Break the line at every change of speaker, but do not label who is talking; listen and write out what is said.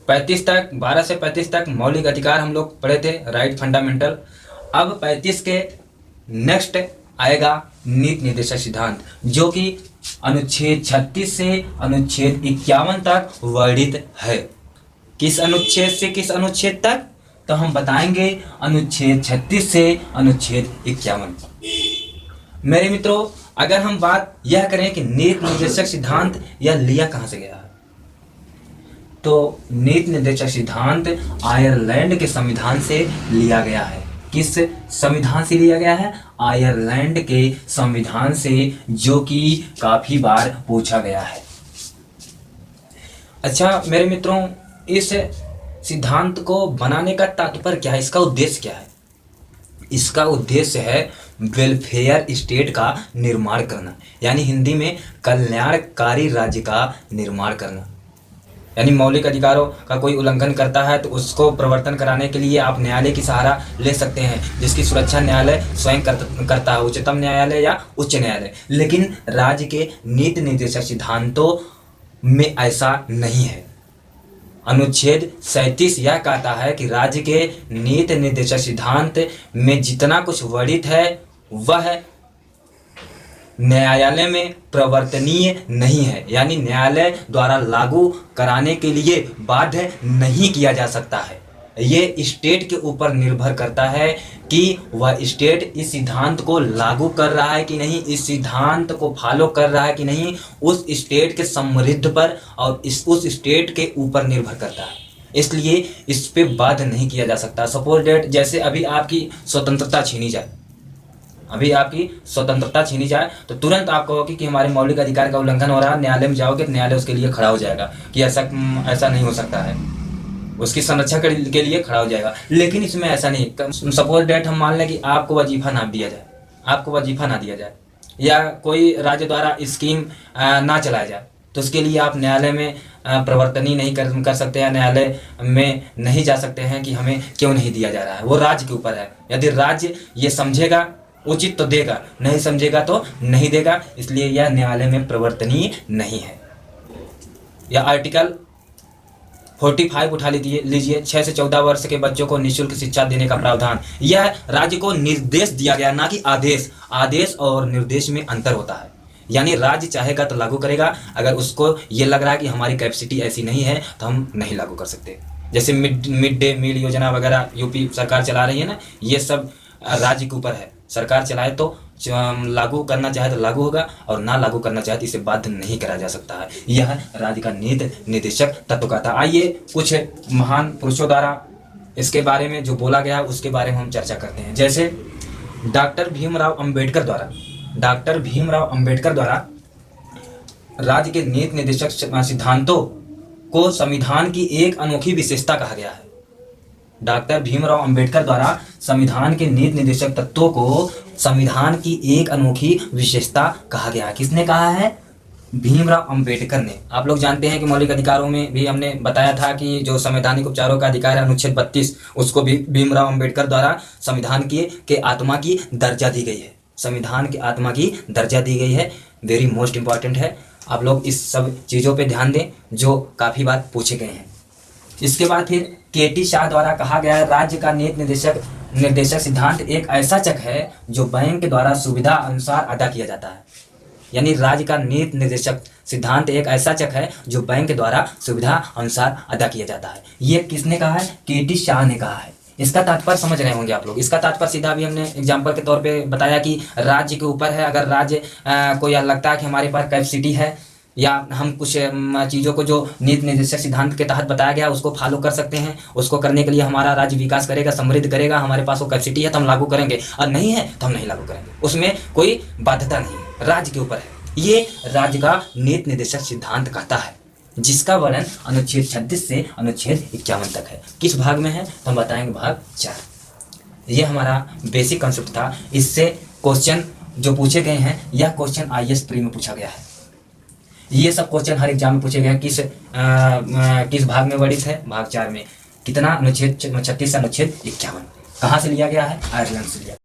35 तक 12 से 35 तक मौलिक अधिकार हम लोग पढ़े थे, राइट फंडामेंटल। अब 35 के नेक्स्ट आएगा नीति निर्देशक सिद्धांत, जो कि अनुच्छेद 36 से अनुच्छेद 51 तक वर्णित है। किस अनुच्छेद से किस अनुच्छेद तक? तो हम बताएंगे अनुच्छेद 36 से अनुच्छेद 51। मेरे मित्रों, अगर हम बात यह करें कि नीति निर्देशक सिद्धांत यह लिया कहाँ से गया है, तो नीति निर्देशक सिद्धांत आयरलैंड के संविधान से लिया गया है। किस संविधान से लिया गया है? आयरलैंड के संविधान से, जो कि काफी बार पूछा गया है। अच्छा मेरे मित्रों, इस सिद्धांत को बनाने का तात्पर्य क्या है, इसका उद्देश्य क्या है? इसका उद्देश्य है वेलफेयर स्टेट का निर्माण करना, यानी हिंदी में कल्याणकारी राज्य का निर्माण करना। यानी मौलिक अधिकारों का कोई उल्लंघन करता है तो उसको प्रवर्तन कराने के लिए आप न्यायालय की सहारा ले सकते हैं, जिसकी सुरक्षा न्यायालय स्वयं करता है, उच्चतम न्यायालय या उच्च न्यायालय। लेकिन राज्य के नीति निर्देशक सिद्धांतों में ऐसा नहीं है। अनुच्छेद 37 यह कहता है कि राज्य के नीति निर्देशक सिद्धांत में जितना कुछ वर्णित है वह न्यायालय में प्रवर्तनीय नहीं है, यानी न्यायालय द्वारा लागू कराने के लिए बाध्य नहीं किया जा सकता है। ये स्टेट के ऊपर निर्भर करता है कि वह स्टेट इस सिद्धांत को लागू कर रहा है कि नहीं, इस सिद्धांत को फॉलो कर रहा है कि नहीं, उस स्टेट के समृद्ध पर और उस स्टेट के ऊपर निर्भर करता है। इसलिए इस पे बाध्य नहीं किया जा सकता। सपोज डेट जैसे अभी आपकी स्वतंत्रता छीनी जाए, तो तुरंत आप कहोगे कि हमारे मौलिक अधिकार का उल्लंघन हो रहा है, न्यायालय में जाओगे तो न्यायालय उसके लिए खड़ा हो जाएगा कि ऐसा नहीं हो सकता है, उसकी संरक्षण के लिए खड़ा हो जाएगा। लेकिन इसमें ऐसा नहीं। सपोज डेट हम मान लें कि आपको वजीफा ना दिया जाए, या कोई राज्य द्वारा स्कीम ना चलाया जाए, तो उसके लिए आप न्यायालय में प्रवर्तनी नहीं कर सकते हैं, न्यायालय में नहीं जा सकते हैं कि हमें क्यों नहीं दिया जा रहा है। वो राज्य के ऊपर है। यदि राज्य ये समझेगा उचित तो देगा, नहीं समझेगा तो नहीं देगा, इसलिए यह न्यायालय में प्रवर्तनीय नहीं है। या आर्टिकल 45 उठा लीजिए, 6 से 14 वर्ष के बच्चों को निःशुल्क शिक्षा देने का प्रावधान। यह राज्य को निर्देश दिया गया, ना कि आदेश। आदेश और निर्देश में अंतर होता है। यानी राज्य चाहेगा तो लागू करेगा, अगर उसको ये लग रहा है कि हमारी कैपेसिटी ऐसी नहीं है तो हम नहीं लागू कर सकते। जैसे मिड डे मील योजना वगैरह यूपी सरकार चला रही है ना, ये सब राज्य के ऊपर है। सरकार चलाए तो लागू करना चाहे तो लागू होगा, और ना लागू करना चाहे तो इसे बाध्य नहीं करा जा सकता है। यह राज्य का नीति निर्देशक तत्व का था। आइए कुछ महान पुरुषों द्वारा इसके बारे में जो बोला गया उसके बारे में हम चर्चा करते हैं। जैसे डॉक्टर भीमराव अंबेडकर द्वारा राज्य के नीति निर्देशक सिद्धांतों को संविधान की एक अनोखी विशेषता कहा गया है। डॉक्टर भीमराव अंबेडकर द्वारा संविधान के नीति निर्देशक तत्वों को संविधान की एक अनोखी विशेषता कहा गया। किसने कहा है? भीमराव अंबेडकर ने। आप लोग जानते हैं कि मौलिक अधिकारों में भी हमने बताया था कि जो संवैधानिक उपचारों का अधिकार है अनुच्छेद 32, उसको भी भीमराव अंबेडकर द्वारा संविधान के आत्मा की दर्जा दी गई है। संविधान की आत्मा की दर्जा दी गई है। वेरी मोस्ट इंपॉर्टेंट है। आप लोग इस सब चीज़ों पे ध्यान दें जो काफ़ी बार पूछे गए हैं। इसके बाद फिर केटी शाह द्वारा कहा गया है, राज्य का नीति निर्देशक सिद्धांत एक ऐसा चक है जो बैंक द्वारा सुविधा अनुसार अदा किया जाता है। यानी राज्य का नीति निर्देशक सिद्धांत एक ऐसा चक है जो बैंक द्वारा सुविधा अनुसार अदा किया जाता है। ये किसने कहा है? केटी शाह ने कहा है। इसका तात्पर्य समझ रहे होंगे आप लोग। इसका तात्पर्य सीधा भी हमने एग्जाम्पल के तौर पे बताया कि राज्य के ऊपर है। अगर राज्य को यह लगता है कि हमारे पास कैपेसिटी है, या हम कुछ चीज़ों को जो नीति निर्देशक सिद्धांत के तहत बताया गया उसको फॉलो कर सकते हैं, उसको करने के लिए हमारा राज्य विकास करेगा, समृद्ध करेगा, हमारे पास वो कैपेसिटी है तो हम लागू करेंगे, और नहीं है तो हम नहीं लागू करेंगे। उसमें कोई बाध्यता नहीं है, राज्य के ऊपर है। ये राज्य का नीति निर्देशक सिद्धांत कहता है, जिसका वर्णन अनुच्छेद 36 से अनुच्छेद 51 तक है। किस भाग में है तो हम बताएंगे भाग 4। ये हमारा बेसिक कंसेप्ट था। इससे क्वेश्चन जो पूछे गए हैं, यह क्वेश्चन IAS प्री में पूछा गया है। ये सब क्वेश्चन हर एग्जाम में पूछे गए हैं। किस भाग में वर्णित है? भाग 4 में। कितना? अनुच्छेद 36 से अनुच्छेद 51। कहाँ से लिया गया है? आयरलैंड से लिया।